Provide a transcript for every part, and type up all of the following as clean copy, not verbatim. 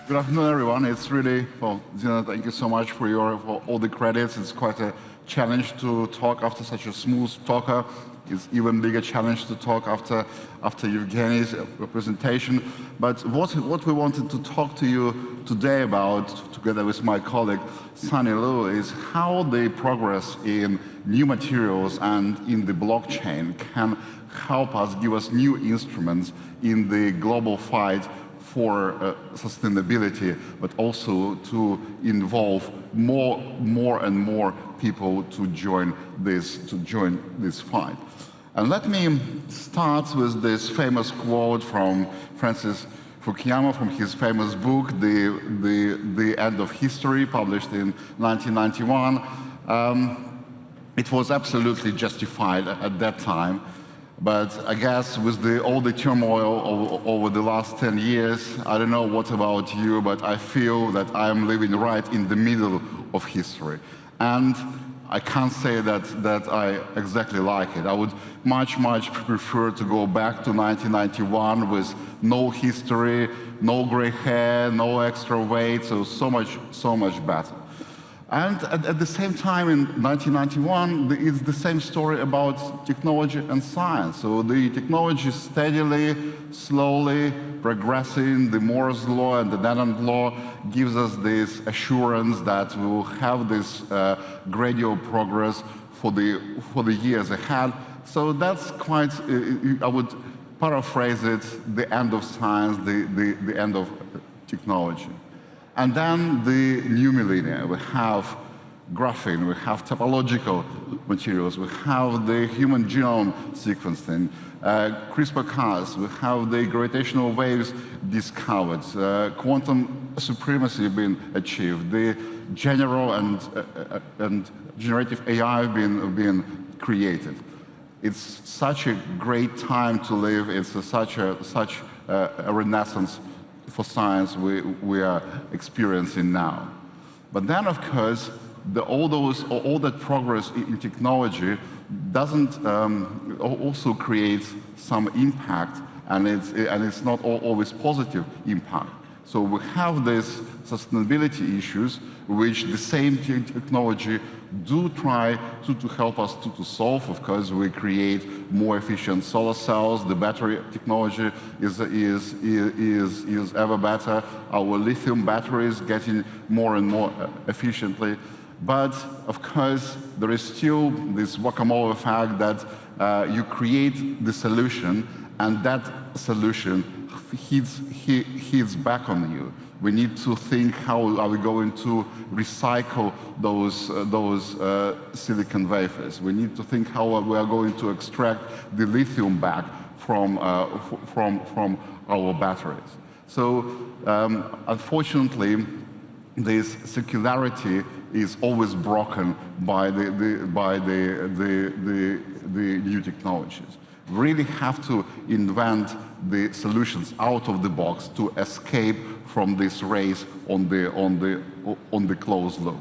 Good afternoon, everyone. It's really, well, Zina, thank you so much for all the credits. It's quite a challenge to talk after such a smooth talker. It's even bigger challenge to talk after Evgeny's presentation. But what we wanted to talk to you today about, together with my colleague Sunny Liu, is how the progress in new materials and in the blockchain can help us, give us new instruments in the global fight for sustainability, but also to involve more and more people to join this fight. And let me start with this famous quote from Francis Fukuyama from his famous book, The End of History, published in 1991. It was absolutely justified at that time. But I guess with all the turmoil over the last 10 years, I don't know what about you, but I feel that I'm living right in the middle of history. And I can't say that I exactly like it. I would much prefer to go back to 1991 with no history, no gray hair, no extra weight, so much better. And at the same time, in 1991, it's the same story about technology and science. So the technology steadily, slowly progressing. The Moore's law and the Newton's law gives us this assurance that we will have this gradual progress for the years ahead. So that's quite, I would paraphrase it, the end of science, the end of technology. And then the new millennium, we have graphene, we have topological materials, we have the human genome sequencing, CRISPR-Cas, we have the gravitational waves discovered, quantum supremacy being achieved, the general and generative AI being created. It's such a great time to live. It's such a renaissance for science we are experiencing now. But then, of course, all that progress in technology doesn't also create some impact, and it's not always positive impact. So we have these sustainability issues, which the same technology do try to help us to solve. Of course, we create more efficient solar cells. The battery technology is ever better. Our lithium batteries getting more and more efficiently. But of course, there is still this whack-a-mole effect that you create the solution, and that solution hits back on you. We need to think, how are we going to recycle those silicon wafers? We need to think how we are going to extract the lithium back from our batteries. So unfortunately, this circularity is always broken by the new technologies. We really have to invent the solutions out of the box to escape from this race on the closed loop.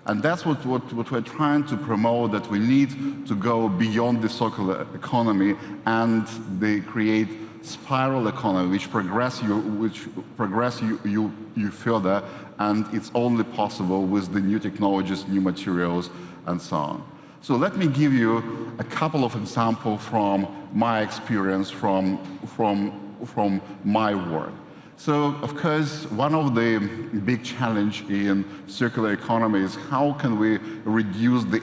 And that's what we're trying to promote, that we need to go beyond the circular economy and they create spiral economy, which progress you further, and it's only possible with the new technologies, new materials, and so on. So let me give you a couple of examples from my experience, from my work. So, of course, one of the big challenges in circular economy is how can we reduce the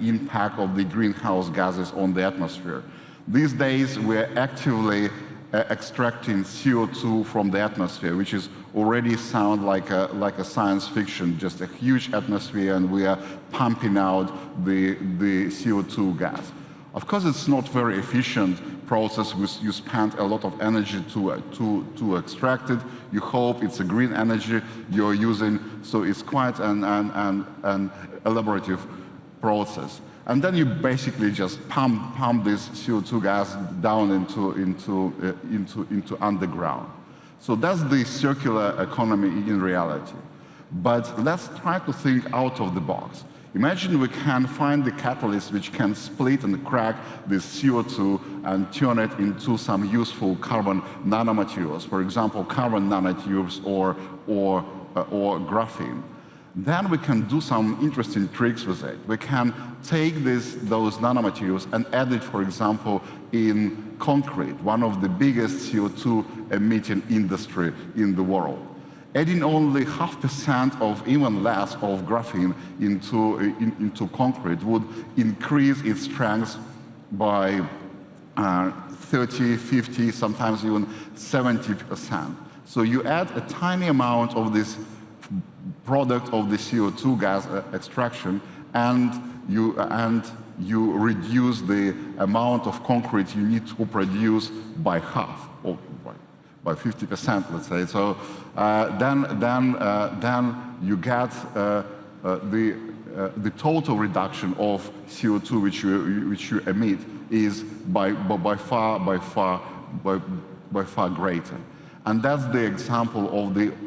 impact of the greenhouse gases on the atmosphere. These days, we're actively extracting CO2 from the atmosphere, which is already sound like a science fiction, just a huge atmosphere, and we are pumping out the CO2 gas. Of course, it's not very efficient process. You spend a lot of energy to extract it. You hope it's a green energy you're using, so it's quite an elaborative process. And then you basically just pump this CO2 gas down into underground. So that's the circular economy in reality. But let's try to think out of the box. Imagine we can find the catalyst which can split and crack this CO2 and turn it into some useful carbon nanomaterials, for example, carbon nanotubes or graphene. Then we can do some interesting tricks with it. We can take those nanomaterials and add it, for example, in concrete, one of the biggest CO2 emitting industry in the world. Adding only 0.5% of even less of graphene into concrete would increase its strength by 30, 50, sometimes even 70%. So you add a tiny amount of this product of the CO2 gas extraction, and you reduce the amount of concrete you need to produce by half, or by 50%, let's say. So then you get the total reduction of CO2 which you emit is by far greater. And that's the example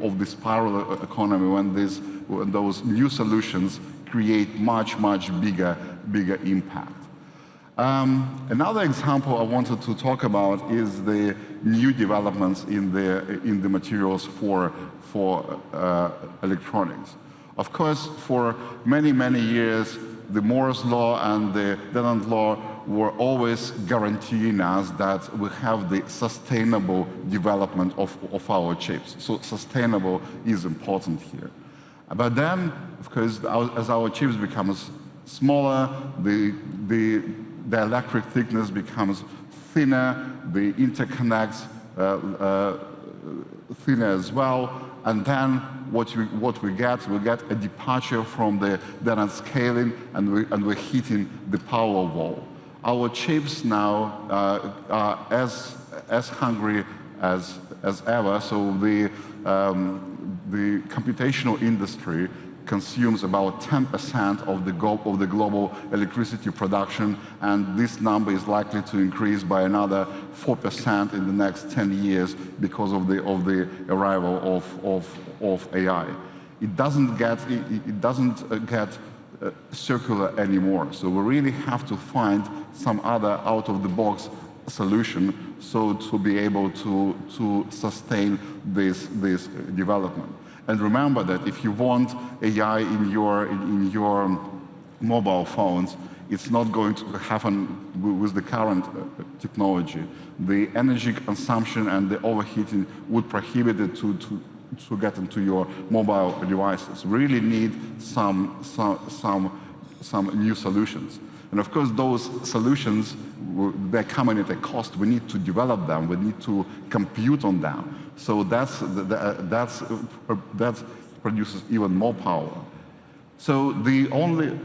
of the spiral economy when those new solutions create much bigger impact. Another example I wanted to talk about is the new developments in the materials for electronics. Of course, for many years, the Moore's law and the Denon law were always guaranteeing us that we have the sustainable development of our chips. So sustainable is important here. But then, of course, as our chips become smaller, the electric thickness becomes thinner, the interconnects thinner as well, and then what we get a departure from the Denon scaling, and we're hitting the power wall. Our chips now are as hungry as ever, so the computational industry consumes about 10% of the global electricity production, and this number is likely to increase by another 4% in the next 10 years because of the arrival of AI. It doesn't get circular anymore, so we really have to find some other out-of-the-box solution so to be able to sustain this development. And remember that if you want AI in your mobile phones, it's not going to happen with the current technology. The energy consumption and the overheating would prohibit it to get into your mobile devices. We really need some new solutions. And of course, those solutions, they're coming at a cost. We need to develop them. We need to compute on them. So that produces even more power. So the only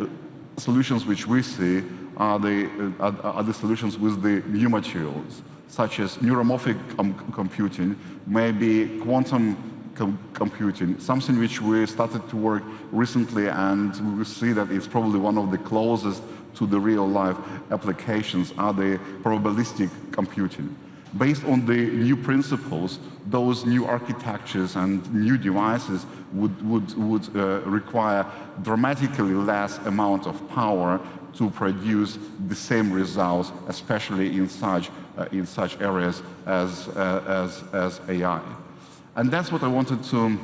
solutions which we see are the solutions with the new materials, such as neuromorphic computing, maybe quantum computing, something which we started to work recently, and we see that it's probably one of the closest to the real-life applications are the probabilistic computing. Based on the new principles, those new architectures and new devices would require dramatically less amount of power to produce the same results, especially in such areas as AI. And that's what I wanted to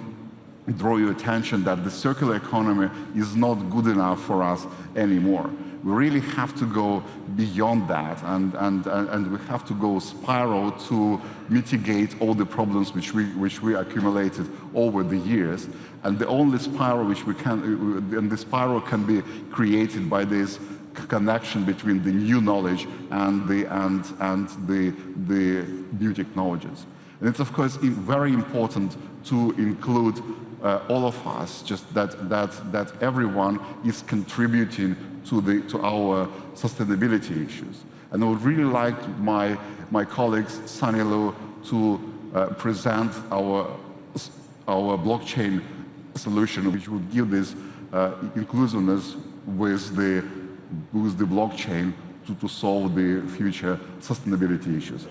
draw your attention, that the circular economy is not good enough for us anymore. We really have to go beyond that, and we have to go spiral to mitigate all the problems which we accumulated over the years. And the only spiral which we can, and the spiral can be created by this connection between the new knowledge and the new technologies. And it's of course very important to include all of us, just that everyone is contributing to our sustainability issues. And I would really like my colleagues, Sunny Liu, to present our blockchain solution, which would give this inclusiveness with the blockchain to solve the future sustainability issues.